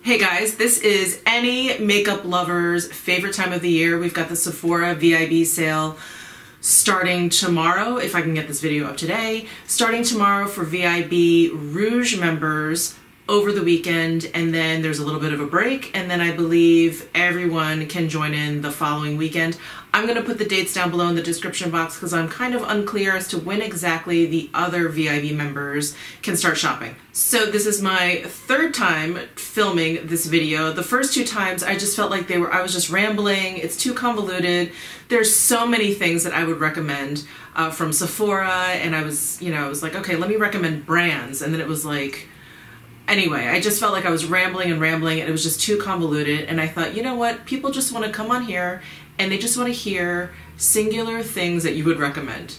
Hey guys, this is any makeup lover's favorite time of the year. We've got the Sephora VIB sale starting tomorrow, if I can get this video up today. Starting tomorrow for VIB Rouge members over the weekend, and then there's a little bit of a break, and then I believe everyone can join in the following weekend. I'm going to put the dates down below in the description box because I'm kind of unclear as to when exactly the other VIB members can start shopping. So this is my third time filming this video. The first two times I just felt like I was just rambling. It's too convoluted. There's so many things that I would recommend from Sephora, and I was like, okay, let me recommend brands, and then it was like, anyway, I just felt like I was rambling and it was just too convoluted, and I thought, you know what, people just want to come on here and they just want to hear singular things that you would recommend.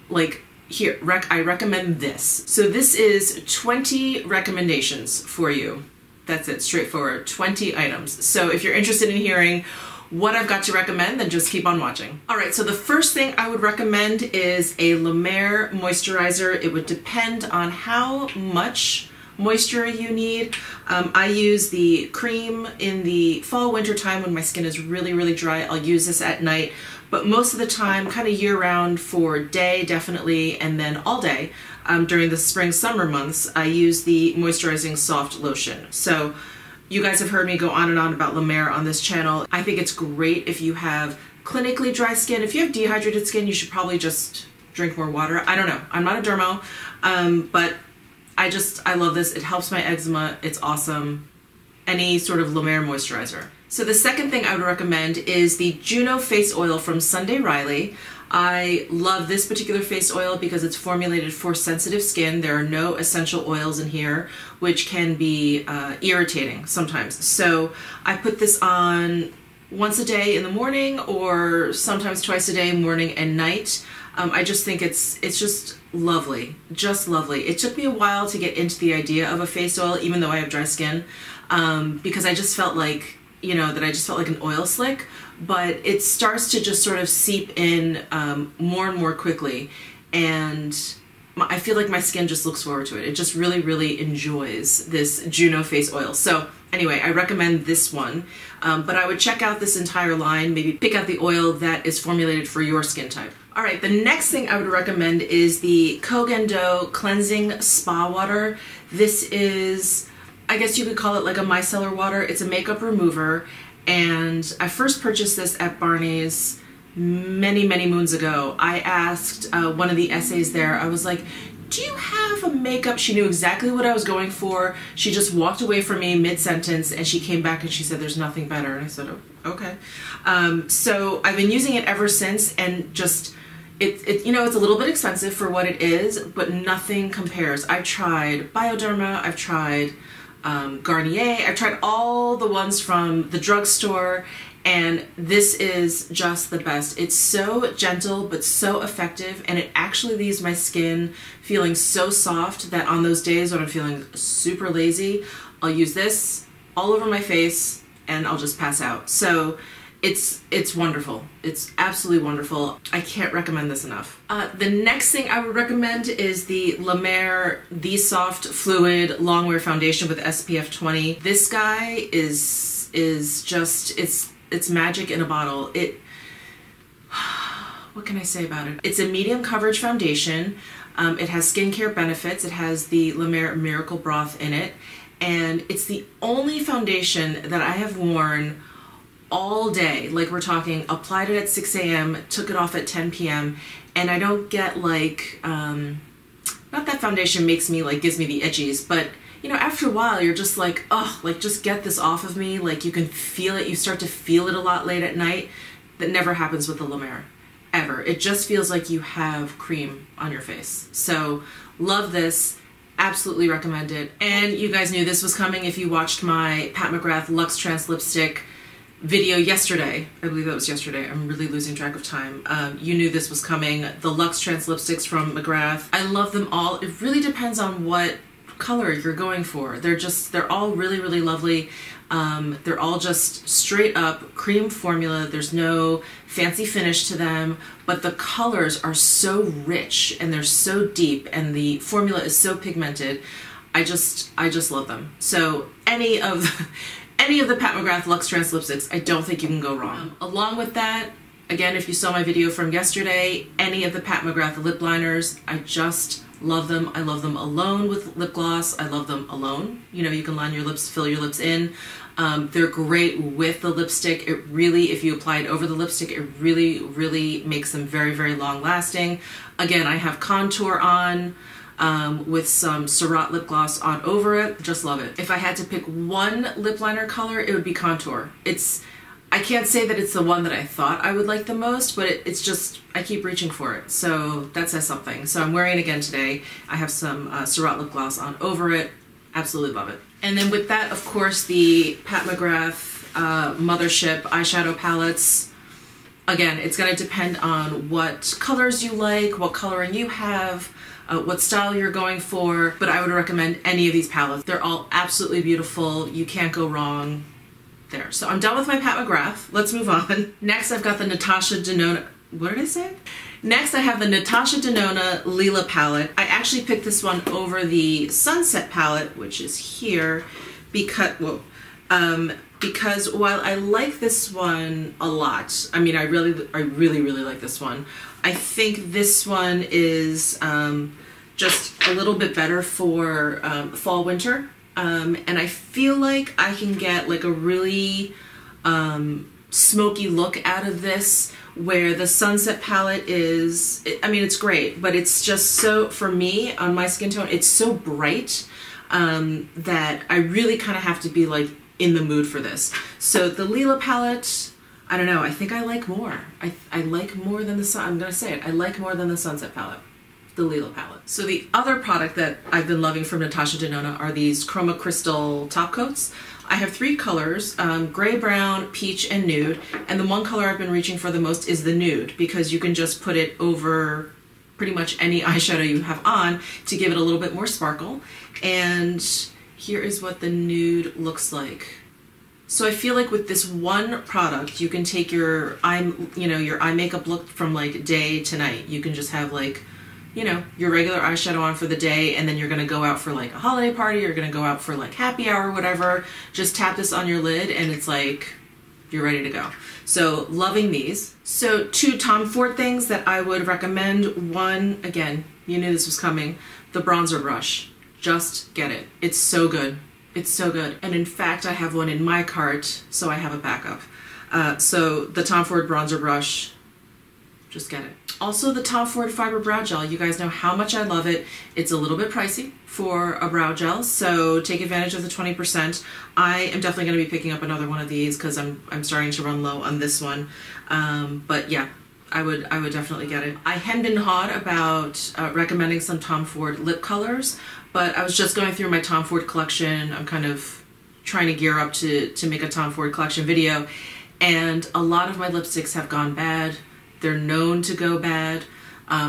Like, here, I recommend this. So this is 20 recommendations for you. That's it, straightforward, 20 items. So if you're interested in hearing what I've got to recommend, then just keep on watching. All right, so the first thing I would recommend is a La Mer moisturizer. It would depend on how much moisture you need. I use the cream in the fall winter time when my skin is really dry. I'll use this at night, but most of the time, kind of year round, for day definitely, and then all day during the spring summer months, I use the moisturizing soft lotion. So you guys have heard me go on and on about La Mer on this channel. I think it's great if you have clinically dry skin. If you have dehydrated skin, you should probably just drink more water. I don't know, I'm not a dermo, but I love this. It helps my eczema. It's awesome. Any sort of La Mer moisturizer. So the second thing I would recommend is the Juno face oil from Sunday Riley. I love this particular face oil because it's formulated for sensitive skin. There are no essential oils in here, which can be irritating sometimes. So I put this on once a day in the morning, or sometimes twice a day, morning and night. I just think it's just lovely, just lovely. It took me a while to get into the idea of a face oil, even though I have dry skin, because I just felt like, that I just felt like an oil slick, but it starts to just sort of seep in more and more quickly, and I feel like my skin just looks forward to it. It just really enjoys this Juno face oil. So anyway, I recommend this one, but I would check out this entire line, maybe pick out the oil that is formulated for your skin type. All right, the next thing I would recommend is the Koh Gen Do Cleansing Spa Water. This is, I guess you could call it like a micellar water. It's a makeup remover, and I first purchased this at Barney's many moons ago. I asked one of the essays there, I was like, do you have a makeup? She knew exactly what I was going for. She just walked away from me mid-sentence, and she came back and she said, there's nothing better. And I said, oh, okay. So I've been using it ever since, and just, it's a little bit expensive for what it is, but nothing compares. I've tried Bioderma, I've tried Garnier, I've tried all the ones from the drugstore, and this is just the best. It's so gentle but so effective, and it actually leaves my skin feeling so soft that on those days when I'm feeling super lazy, I'll use this all over my face and I'll just pass out. So it's wonderful. It's absolutely wonderful. I can't recommend this enough. The next thing I would recommend is the La Mer The Soft Fluid Longwear Foundation with SPF 20. This guy is just, it's magic in a bottle. What can I say about it? It's a medium coverage foundation. It has skincare benefits. It has the La Mer Miracle Broth in it, and it's the only foundation that I have worn all day. Like, we're talking, applied it at 6 a.m., took it off at 10 p.m., and I don't get like, not that foundation makes me like, gives me the itchies, but after a while you're just like, oh, like, just get this off of me. Like, you can feel it, you start to feel it a lot late at night. That never happens with the La Mer, ever. It just feels like you have cream on your face. So love this. Absolutely recommend it. And you guys knew this was coming if you watched my Pat McGrath LUXETRANCE lipstick video yesterday. I believe that was yesterday. I'm really losing track of time. You knew this was coming. The LUXETRANCE lipsticks from McGrath. I love them all. It really depends on what color you're going for. They're all really lovely. They're all just straight up cream formula. There's no fancy finish to them, but the colors are so rich and they're so deep and the formula is so pigmented. I just love them. So any of the Pat McGrath LUXETRANCE lipsticks, I don't think you can go wrong. Along with that, again, if you saw my video from yesterday, any of the Pat McGrath lip liners, I just love them. I love them alone with lip gloss. I love them alone. You know, you can line your lips, fill your lips in. They're great with the lipstick. It really, if you apply it over the lipstick, it really, really makes them very, very long lasting. Again, I have contour on with some Surratt lip gloss on over it. Just love it. If I had to pick one lip liner color, it would be contour. I can't say that it's the one that I thought I would like the most, but it's just, I keep reaching for it. So that says something. So I'm wearing it again today. I have some Surratt lip gloss on over it. Absolutely love it. And then with that, of course, the Pat McGrath Mothership eyeshadow palettes. Again, it's going to depend on what colors you like, what coloring you have, what style you're going for, but I would recommend any of these palettes. They're all absolutely beautiful. You can't go wrong there. So I'm done with my Pat McGrath. Let's move on. Next, I've got the NATASHA DENONA. What did I say? Next, I have the NATASHA DENONA LILA palette. I actually picked this one over the Sunset palette, which is here, because while I like this one a lot, I mean, I really like this one. I think this one is just a little bit better for fall, winter. And I feel like I can get like a really smoky look out of this, where the Sunset palette is, I mean, it's great, but it's just so, for me, on my skin tone, it's so bright that I really kind of have to be like in the mood for this. So the Lila palette, I don't know, I think I like more. I like more than I'm gonna say it, I like more than the Sunset palette. The Lila palette. So the other product that I've been loving from NATASHA DENONA are these Chroma Crystal top coats. I have three colors, gray, brown, peach, and nude. And the one color I've been reaching for the most is the nude, because you can just put it over pretty much any eyeshadow you have on to give it a little bit more sparkle. And here is what the nude looks like. So I feel like with this one product, you can take your eye makeup look from like day to night. You can just have like, you know, your regular eyeshadow on for the day, and then you're gonna go out for like a holiday party, you're gonna go out for like happy hour or whatever. Just tap this on your lid and it's like, you're ready to go. So loving these. So two Tom Ford things that I would recommend. One, again, you knew this was coming, the bronzer brush. Just get it. It's so good. It's so good. And in fact, I have one in my cart, so I have a backup. So the Tom Ford bronzer brush, just get it. Also the Tom Ford Fiber Brow Gel. You guys know how much I love it. It's a little bit pricey for a brow gel, so take advantage of the 20%. I am definitely going to be picking up another one of these because I'm starting to run low on this one. But yeah, I would definitely get it. I hemmed and hawed about recommending some Tom Ford lip colors, but I was just going through my Tom Ford collection. I'm kind of trying to gear up to make a Tom Ford collection video, and a lot of my lipsticks have gone bad. They're known to go bad.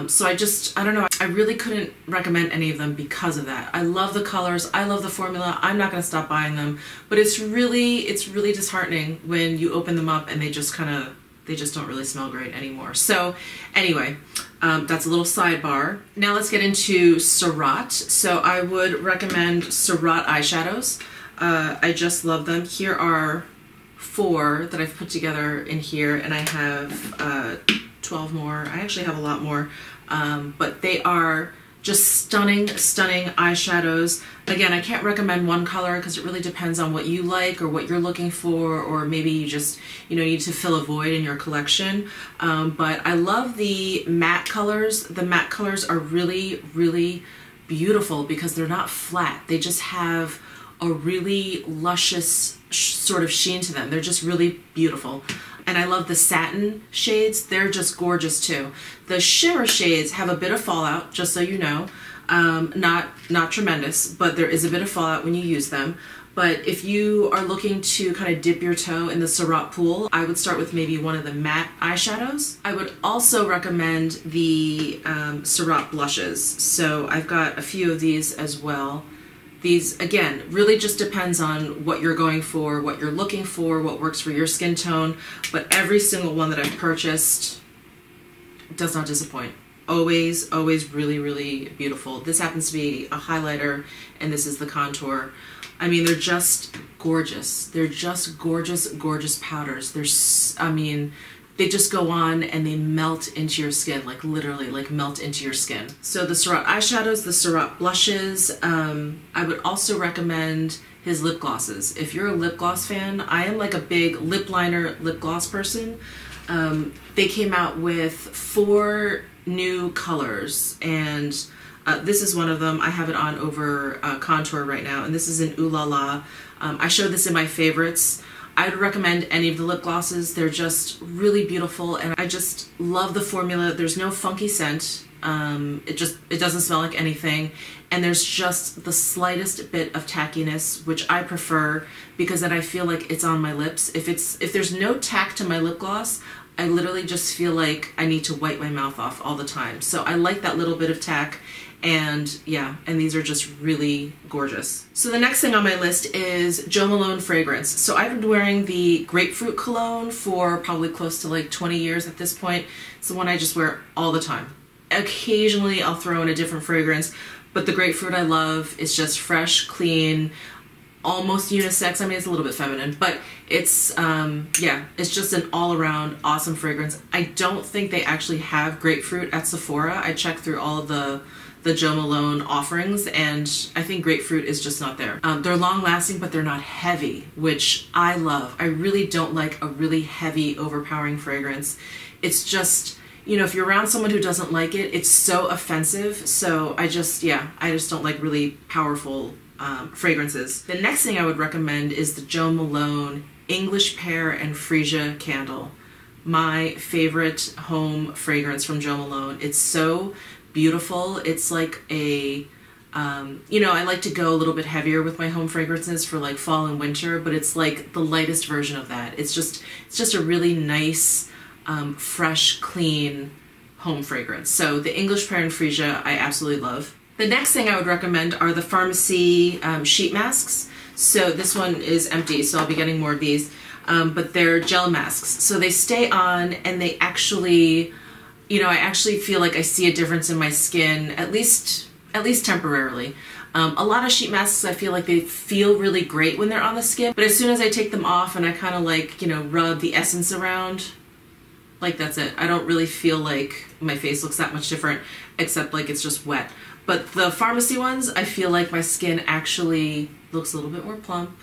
So I don't know, I really couldn't recommend any of them because of that. I love the colors, I love the formula, I'm not gonna stop buying them, but it's really disheartening when you open them up and they just don't really smell great anymore. So anyway, that's a little sidebar. Now let's get into Surratt. So I would recommend Surratt eyeshadows. I just love them. Here are 4 that I've put together in here, and I have 12 more. I actually have a lot more, but they are just stunning eyeshadows. Again, I can't recommend one color because it really depends on what you like or what you're looking for, or maybe you just, need to fill a void in your collection. But I love the matte colors. The matte colors are really beautiful because they're not flat. They just have a really luscious sort of sheen to them. They're just really beautiful. And I love the satin shades. They're just gorgeous too. The shimmer shades have a bit of fallout, just so you know. Not tremendous, but there is a bit of fallout when you use them. But if you are looking to kind of dip your toe in the Surratt pool, I would start with maybe one of the matte eyeshadows. I would also recommend the Surratt blushes. So I've got a few of these as well. These, again, really just depends on what you're going for, what you're looking for, what works for your skin tone, but every single one that I've purchased does not disappoint. always really, really beautiful. This happens to be a highlighter, and this is the contour. I mean, they're just gorgeous. They're just gorgeous, gorgeous powders. I mean, they just go on and they melt into your skin, like literally, like melt into your skin. So the Surratt eyeshadows, the Surratt blushes. I would also recommend his lip glosses. If you're a lip gloss fan, I am like a big lip liner, lip gloss person. They came out with 4 new colors, and this is one of them. I have it on over contour right now, and this is an Ooh La La. I showed this in my favorites. I would recommend any of the lip glosses. They're just really beautiful, and I just love the formula. There's no funky scent. It doesn't smell like anything, and there's just the slightest bit of tackiness, which I prefer, because then I feel like it's on my lips. If there's no tack to my lip gloss, I literally just feel like I need to wipe my mouth off all the time. So I like that little bit of tack, and yeah, and these are just really gorgeous. So the next thing on my list is Jo Malone fragrance. So I've been wearing the grapefruit cologne for probably close to like 20 years at this point. It's the one I just wear all the time. Occasionally I'll throw in a different fragrance, but the grapefruit I love. It's just fresh, clean, almost unisex. I mean, it's a little bit feminine, but it's yeah, it's just an all-around awesome fragrance. I don't think they actually have grapefruit at Sephora. I checked through all of the Jo Malone offerings, and I think grapefruit is just not there. They're long-lasting, but they're not heavy, which I love. I really don't like a really heavy, overpowering fragrance. It's just, you know, if you're around someone who doesn't like it, it's so offensive. So I just don't like really powerful fragrances. The next thing I would recommend is the Jo Malone English Pear and Freesia candle. My favorite home fragrance from Jo Malone. It's so beautiful. It's like a, you know, I like to go a little bit heavier with my home fragrances for like fall and winter, but it's like the lightest version of that. It's just a really nice, fresh, clean home fragrance. So the English Pear and Freesia I absolutely love. The next thing I would recommend are the Pharmacy sheet masks. So this one is empty, so I'll be getting more of these, but they're gel masks. So they stay on, and they actually, you know, I actually feel like I see a difference in my skin, at least temporarily. A lot of sheet masks, I feel like they feel really great when they're on the skin, but as soon as I take them off and I kind of like, you know, rub the essence around, like that's it. I don't really feel like my face looks that much different, except like it's just wet. But the Pharmacy ones, I feel like my skin actually looks a little bit more plump,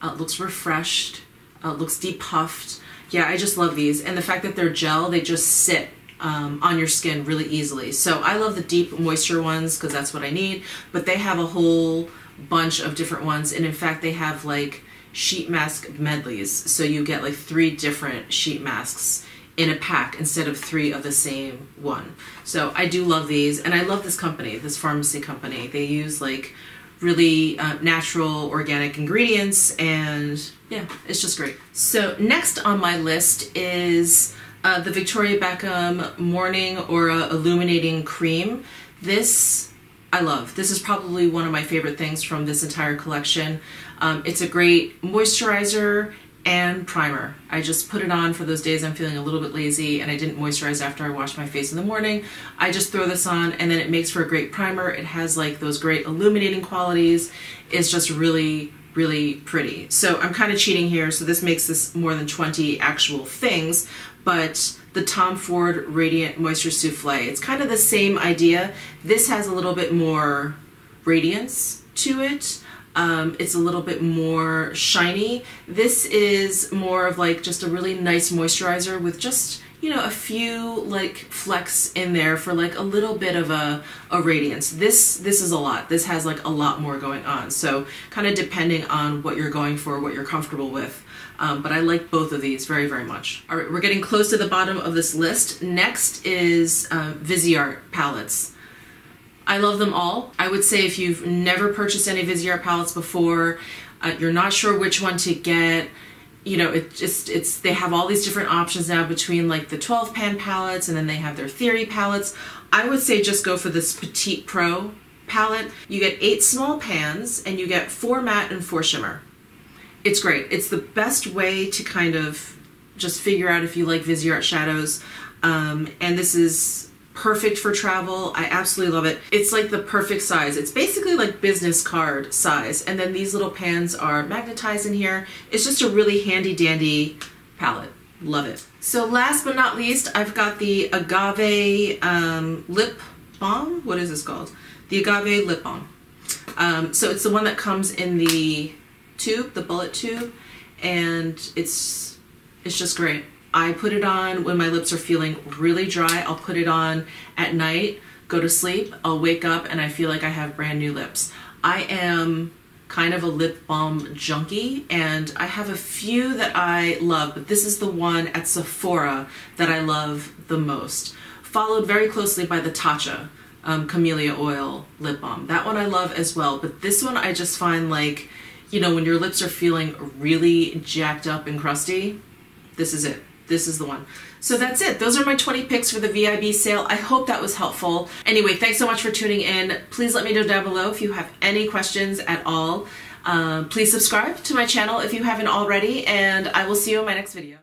looks refreshed, looks depuffed. Yeah, I just love these. And the fact that they're gel, they just sit on your skin really easily. So I love the deep moisture ones because that's what I need, but they have a whole bunch of different ones. And in fact, they have like sheet mask medleys. So you get like 3 different sheet masks in a pack instead of 3 of the same one. So I do love these, and I love this company, this Pharmacy company. They use like really natural organic ingredients, and yeah, it's just great. So next on my list is the Victoria Beckham Morning Aura Illuminating Cream. This I love. This is probably one of my favorite things from this entire collection. It's a great moisturizer and primer. I just put it on for those days I'm feeling a little bit lazy and I didn't moisturize after I washed my face in the morning. I just throw this on, and then it makes for a great primer. It has like those great illuminating qualities. It's just really, really pretty. So I'm kind of cheating here, so this makes this more than 20 actual things, but the Tom Ford Radiant Moisture Souffle, it's kind of the same idea. This has a little bit more radiance to it. It's a little bit more shiny. This is more of like just a really nice moisturizer with just, you know, a few like flecks in there for like a little bit of a radiance. This is a lot. This has like a lot more going on. So kind of depending on what you're going for, what you're comfortable with. But I like both of these very, very much. All right, we're getting close to the bottom of this list. Next is Viseart palettes. I love them all. I would say if you've never purchased any Viseart palettes before, you're not sure which one to get, you know, they have all these different options now between like the 12 pan palettes, and then they have their Theory palettes. I would say just go for this Petite Pro palette. You get 8 small pans, and you get 4 matte and 4 shimmer. It's great. It's the best way to kind of just figure out if you like Viseart shadows. And this is perfect for travel. I absolutely love it. It's like the perfect size. It's basically like business card size. And then these little pans are magnetized in here. It's just a really handy dandy palette. Love it. So last but not least, I've got the Agave lip balm. What is this called? The Agave lip balm. So it's the one that comes in the tube, the bullet tube, and it's just great. I put it on when my lips are feeling really dry. I'll put it on at night, go to sleep, I'll wake up and I feel like I have brand new lips. I am kind of a lip balm junkie, and I have a few that I love, but this is the one at Sephora that I love the most. Followed very closely by the Tatcha Camellia Oil Lip Balm. That one I love as well, but this one I just find like, you know, when your lips are feeling really jacked up and crusty, this is it. This is the one. So that's it. Those are my 20 picks for the VIB sale. I hope that was helpful. Anyway, thanks so much for tuning in. Please let me know down below if you have any questions at all. Please subscribe to my channel if you haven't already, and I will see you in my next video.